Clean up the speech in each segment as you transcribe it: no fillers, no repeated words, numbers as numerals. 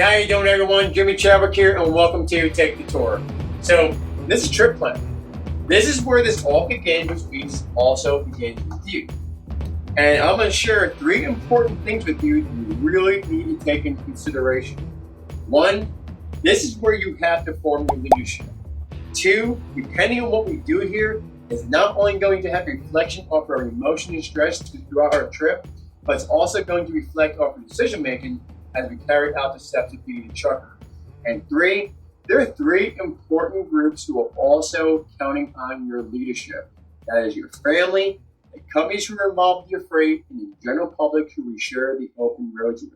Hey, how you doing, everyone? Jimmy Chadwick here, and welcome to Take the Tour. So, this is trip planning. This is where this all begins, which means also begins with you. And I'm going to share 3 important things with you that you really need to take into consideration. 1, this is where you have to form your leadership. 2, depending on what we do here, is not only going to have a reflection of our emotion and stress throughout our trip, but it's also going to reflect off our decision making as we carry out the steps of being a trucker. And 3, there are 3 important groups who are also counting on your leadership. That is your family, the companies who are involved with your freight, and the general public who we share the open roads with.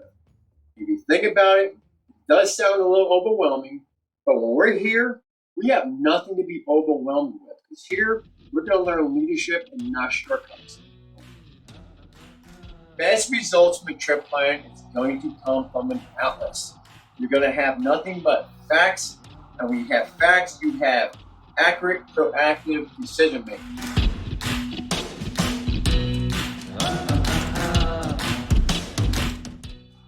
If you think about it, it does sound a little overwhelming, but when we're here, we have nothing to be overwhelmed with. Because here, we're going to learn leadership and not shortcuts. Best results from a trip plan is going to come from an atlas. You're going to have nothing but facts, and when you have facts, you have accurate, proactive decision making.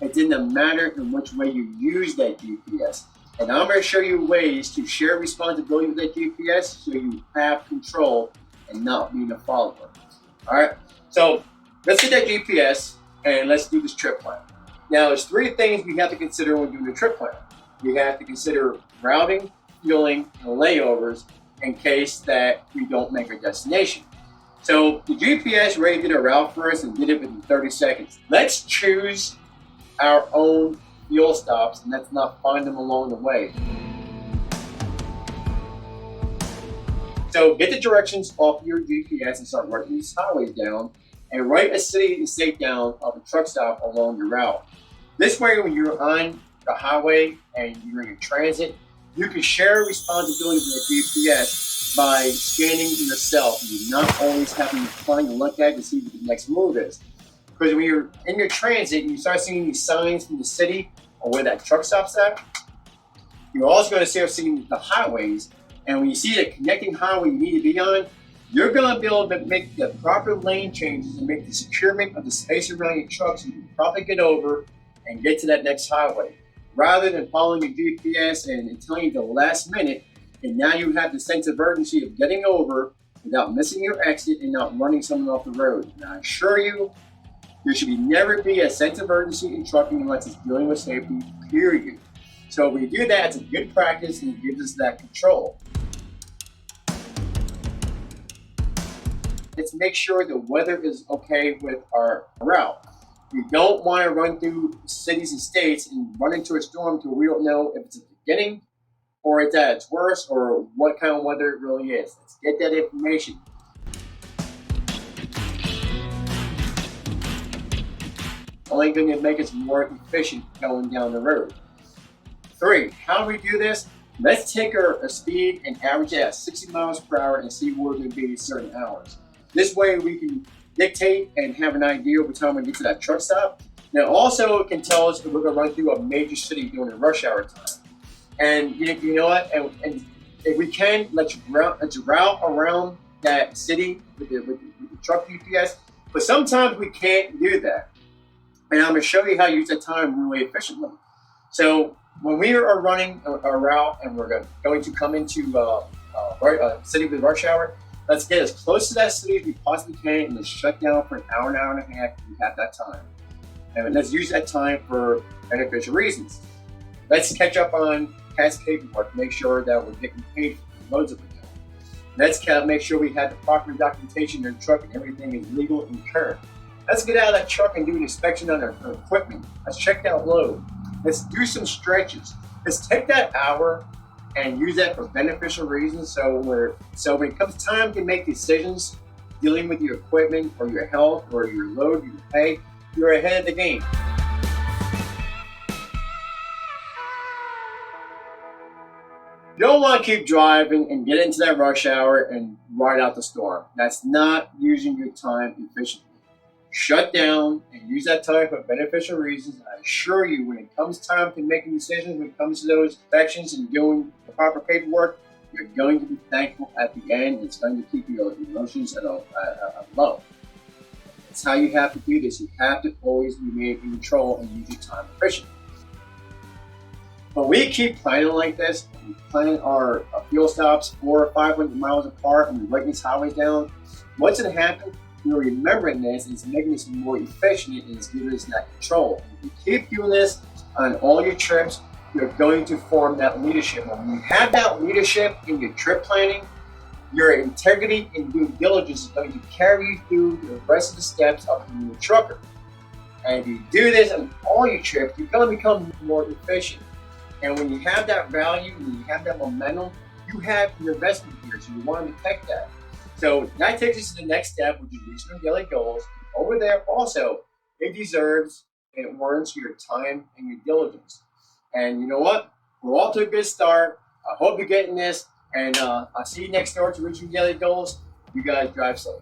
It didn't matter in which way you use that GPS. And I'm going to show you ways to share responsibility with that GPS so you have control and not being a follower. All right, so let's get that GPS and let's do this trip plan. Now, there's 3 things we have to consider when doing a trip plan. We have to consider routing, fueling, and layovers in case that we don't make our destination. So the GPS already did a route for us and did it within 30 seconds. Let's choose our own fuel stops and let's not find them along the way. So get the directions off your GPS and start writing these highways down and write a city and state down of a truck stop along your route. This way, when you're on the highway and you're in transit, you can share responsibility with the GPS by scanning yourself. You're not always having to find and look at it to see what the next move is. Because when you're in your transit and you start seeing these signs from the city or where that truck stop's at, you're also going to start seeing the highways. And when you see the connecting highway you need to be on, you're going to be able to make the proper lane changes and make the securement of the space around your truck so you can probably get over and get to that next highway. Rather than following your GPS and telling you the last minute, and now you have the sense of urgency of getting over without missing your exit and not running someone off the road. And I assure you, there should never be a sense of urgency in trucking unless it's dealing with safety, period. So when you do that, it's a good practice and it gives us that control. Let's make sure the weather is okay with our route. We don't want to run through cities and states and run into a storm until we don't know if it's at the beginning or it's at its worst or what kind of weather it really is. Let's get that information. Only going to make us more efficient going down the road. 3, how do we do this? Let's take our speed and average it at 60 miles per hour and see where we're going to be at certain hours. This way we can dictate and have an idea over time when we get to that truck stop. Now also it can tell us if we're going to run through a major city during the rush hour time. And you know what? And if we can, let's route around that city with the truck GPS. But sometimes we can't do that. And I'm going to show you how to use that time really efficiently. So when we are running a route and we're going to come into a city with rush hour, let's get as close to that city as we possibly can and let's shut down for an hour and a half if we have that time. And let's use that time for beneficial reasons. Let's catch up on past paperwork, make sure that we're getting paid for loads of it. Let's make sure we have the proper documentation in the truck and everything is legal and current. Let's get out of that truck and do an inspection on our equipment. Let's check that load. Let's do some stretches. Let's take that hour and use that for beneficial reasons. So when it comes time to make decisions dealing with your equipment or your health or your load, your pay, you're ahead of the game. You don't want to keep driving and get into that rush hour and ride out the storm. That's not using your time efficiently. Shut down and use that time for beneficial reasons. I assure you, when it comes time to making decisions, when it comes to those inspections and doing the proper paperwork, you're going to be thankful at the end. It's going to keep your emotions at a low. That's how you have to do this. You have to always remain in control and use your time efficiently. But we keep planning like this. We plan our fuel stops 400 or 500 miles apart, and we write these highways down. Once it happens, we're remembering this, and it's making us more efficient, and it's giving us that control. And if you keep doing this on all your trips, you're going to form that leadership. And when you have that leadership in your trip planning, your integrity and due diligence is going to carry you through the rest of the steps of being a trucker. And if you do this on all your trips, you're going to become more efficient. And when you have that value, when you have that momentum, you have your investment here, so you want to protect that. So that takes us to the next step, which is reaching your daily goals. Over there, also, it deserves and it warrants your time and your diligence. And you know what? We're off to a good start. I hope you're getting this, and I'll see you next door to reaching your daily goals. You guys drive safe.